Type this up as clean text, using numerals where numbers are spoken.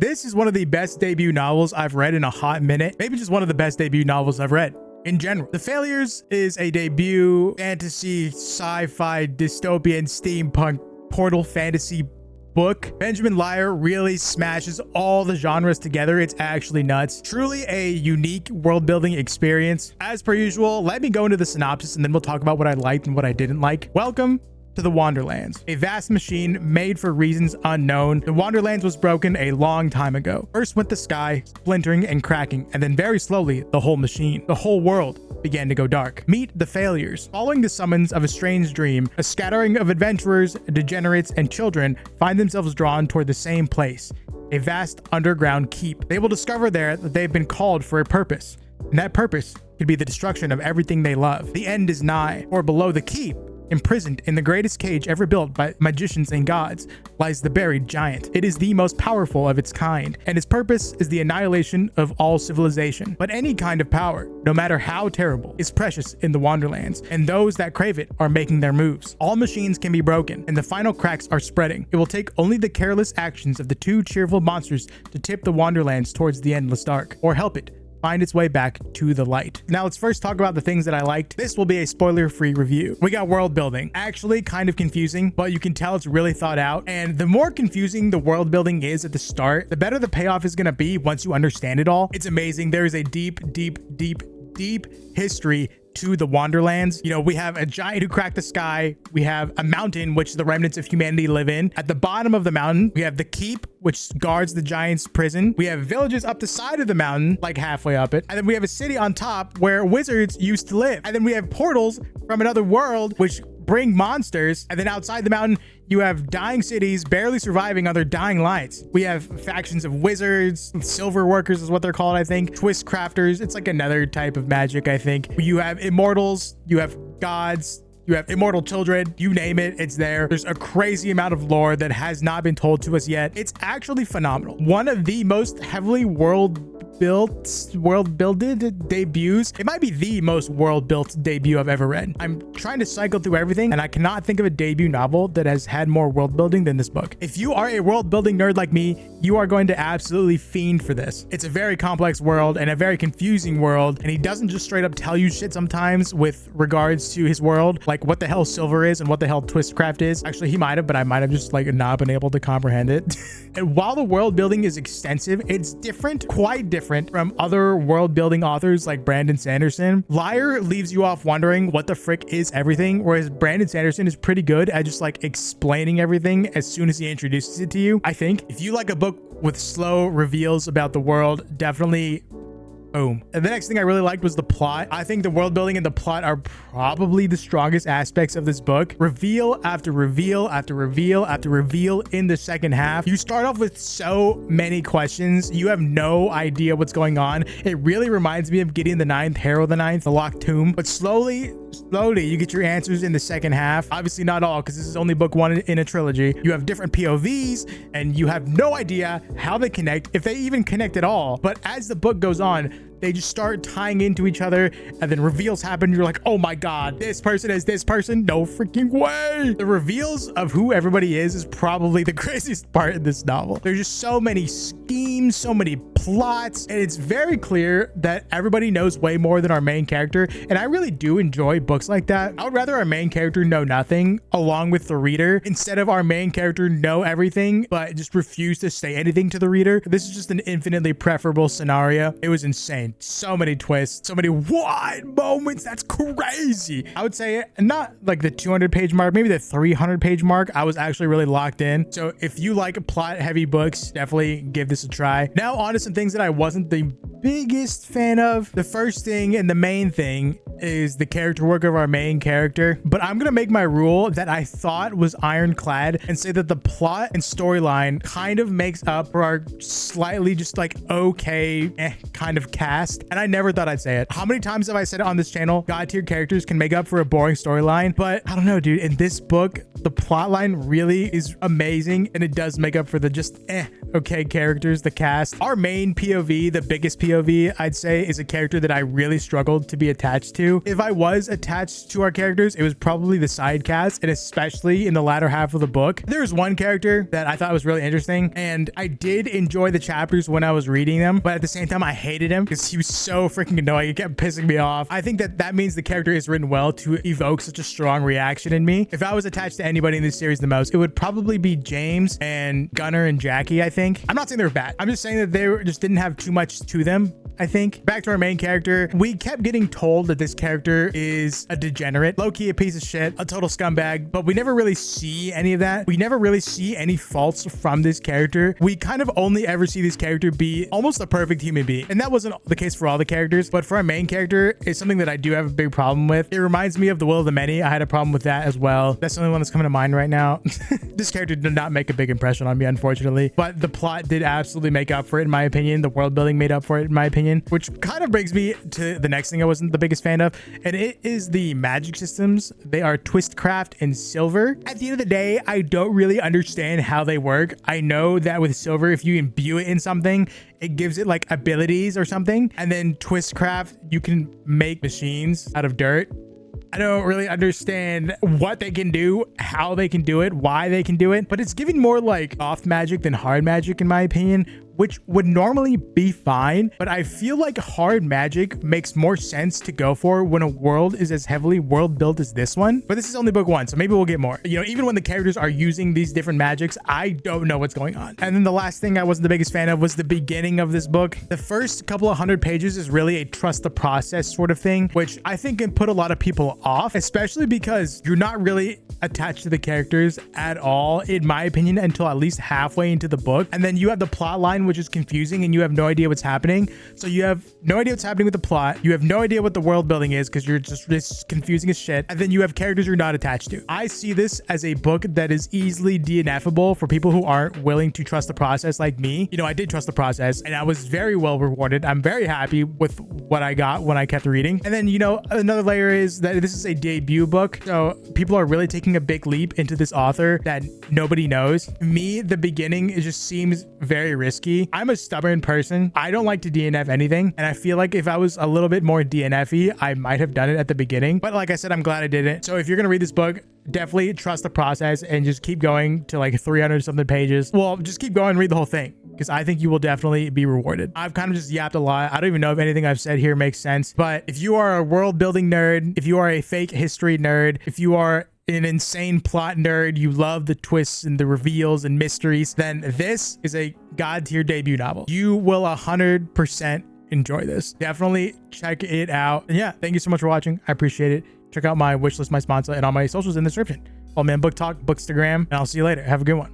This is one of the best debut novels I've read in a hot minute. Maybe just one of the best debut novels I've read in general. The Failures is a debut fantasy, sci-fi, dystopian, steampunk, portal fantasy book. Benjamin Lyer really smashes all the genres together. It's actually nuts. Truly a unique world building experience. As per usual, let me go into the synopsis and then we'll talk about what I liked and what I didn't like. Welcome to the Wanderlands, a vast machine made for reasons unknown. The Wanderlands was broken a long time ago. First went the sky, splintering and cracking, and then very slowly, the whole machine, the whole world began to go dark. Meet the Failures. Following the summons of a strange dream, a scattering of adventurers, degenerates, and children find themselves drawn toward the same place, a vast underground keep. They will discover there that they've been called for a purpose, and that purpose could be the destruction of everything they love. The end is nigh, or below the keep, imprisoned in the greatest cage ever built by magicians and gods, lies the buried giant. It is the most powerful of its kind, and its purpose is the annihilation of all civilization. But any kind of power, no matter how terrible, is precious in the Wanderlands, and those that crave it are making their moves. All machines can be broken, and the final cracks are spreading. It will take only the careless actions of the two cheerful monsters to tip the Wanderlands towards the endless dark, or help it find its way back to the light. Now let's first talk about the things that I liked. This will be a spoiler-free review. We got world building. Actually kind of confusing, but you can tell it's really thought out. And the more confusing the world building is at the start, the better the payoff is gonna be once you understand it all. It's amazing. There is a deep history to the Wanderlands. You know, we have a giant who cracked the sky. We have a mountain, which the remnants of humanity live in. At the bottom of the mountain, we have the keep, which guards the giant's prison. We have villages up the side of the mountain, like halfway up it. And then we have a city on top where wizards used to live. And then we have portals from another world, which bring monsters. And then outside the mountain, you have dying cities barely surviving on their dying lights. We have factions of wizards, silver workers is what they're called, I think. Twist crafters. It's like another type of magic, I think. You have immortals, you have gods, you have immortal children, you name it, it's there. There's a crazy amount of lore that has not been told to us yet. It's actually phenomenal. One of the most heavily world-builded debuts. It might be the most world-built debut I've ever read. I'm trying to cycle through everything, and I cannot think of a debut novel that has had more world building than this book. If you are a world building nerd like me, you are going to absolutely fiend for this. It's a very complex world and a very confusing world, and he doesn't just straight up tell you shit sometimes with regards to his world, like what the hell silver is and what the hell twistcraft is. Actually, he might have, but I might have just like not been able to comprehend it. And while the world building is extensive, it's different, quite different from other world building authors like Brandon Sanderson. Lyer leaves you off wondering what the frick is everything, whereas Brandon Sanderson is pretty good at just like explaining everything as soon as he introduces it to you. I think if you like a book with slow reveals about the world, definitely boom. And the next thing I really liked was the plot. I think the world building and the plot are probably the strongest aspects of this book. Reveal after reveal after reveal after reveal in the second half. You start off with so many questions. You have no idea what's going on. It really reminds me of Gideon the Ninth, Harold the Ninth, the Locked Tomb. But slowly you get your answers in the second half. Obviously not all, because this is only book one in a trilogy. You have different POVs and you have no idea how they connect, if they even connect at all. But as the book goes on, they just start tying into each other, and then reveals happen. You're like, oh my God, this person is this person. No freaking way. The reveals of who everybody is probably the craziest part in this novel. There's just so many schemes, so many plots, and it's very clear that everybody knows way more than our main character. And I really do enjoy books like that. I would rather our main character know nothing along with the reader, instead of our main character know everything, but just refuse to say anything to the reader. This is just an infinitely preferable scenario. It was insane. So many twists, so many wide moments. That's crazy. I would say not like the 200-page mark, maybe the 300-page mark. I was actually really locked in. So if you like plot-heavy books, definitely give this a try. Now on to some things that I wasn't the biggest fan of. The first thing and the main thing is the character work of our main character. But I'm gonna make my rule that I thought was ironclad and say that the plot and storyline kind of makes up for our slightly just like okay kind of cast. And I never thought I'd say it. How many times have I said it on this channel? God tier characters can make up for a boring storyline, but I don't know, dude. In this book, the plot line really is amazing, and it does make up for the just okay characters, the cast. Our main POV, the biggest POV POV, I'd say, is a character that I really struggled to be attached to. If I was attached to our characters, it was probably the side cast, and especially in the latter half of the book. There's one character that I thought was really interesting, and I did enjoy the chapters when I was reading them, but at the same time, I hated him because he was so freaking annoying. He kept pissing me off. I think that means the character is written well to evoke such a strong reaction in me. If I was attached to anybody in this series the most, it would probably be James and Gunnar and Jackie, I think. I'm not saying they were bad. I'm just saying that they just didn't have too much to them, I think. Back to our main character, we kept getting told that this character is a degenerate, low-key a piece of shit, a total scumbag, but we never really see any of that. We never really see any faults from this character. We kind of only ever see this character be almost a perfect human being, and that wasn't the case for all the characters, but for our main character, it's something that I do have a big problem with. It reminds me of The Will of the Many. I had a problem with that as well. That's the only one that's coming to mind right now. This character did not make a big impression on me, unfortunately, but the plot did absolutely make up for it, in my opinion. The world building made up for it, in my opinion, which kind of brings me to the next thing I wasn't the biggest fan of, and it is the magic systems. They are Twistcraft and Silver. At the end of the day, I don't really understand how they work. I know that with Silver, if you imbue it in something, it gives it like abilities or something, and then Twistcraft, you can make machines out of dirt. I don't really understand what they can do, how they can do it, why they can do it, but it's giving more like soft magic than hard magic, in my opinion, which would normally be fine, but I feel like hard magic makes more sense to go for when a world is as heavily world built as this one. But this is only book one, so maybe we'll get more. You know, even when the characters are using these different magics, I don't know what's going on. And then the last thing I wasn't the biggest fan of was the beginning of this book. The first couple of 100 pages is really a trust the process sort of thing, which I think can put a lot of people off, especially because you're not really attached to the characters at all, in my opinion, until at least halfway into the book. And then you have the plot line, which is confusing, and you have no idea what's happening. So you have no idea what's happening with the plot. You have no idea what the world building is because you're just confusing as shit. And then you have characters you're not attached to. I see this as a book that is easily DNFable for people who aren't willing to trust the process like me. You know, I did trust the process and I was very well rewarded. I'm very happy with what I got when I kept reading. And then, you know, another layer is that this is a debut book. So people are really taking a big leap into this author that nobody knows. Me, the beginning, it just seems very risky. I'm a stubborn person. I don't like to DNF anything. And I feel like if I was a little bit more DNF-y, I might have done it at the beginning. But like I said, I'm glad I didn't. So if you're going to read this book, definitely trust the process and just keep going to like 300 something pages. Well, just keep going and read the whole thing, because I think you will definitely be rewarded. I've kind of just yapped a lot. I don't even know if anything I've said here makes sense. But if you are a world building nerd, if you are a fake history nerd, if you are an insane plot nerd, you love the twists and the reveals and mysteries, then this is a god tier debut novel. You will 100% enjoy this. Definitely check it out. And yeah, thank you so much for watching. I appreciate it. Check out my wishlist, my sponsor, and all my socials in the description. Old Man Book Talk, Bookstagram, and I'll see you later. Have a good one.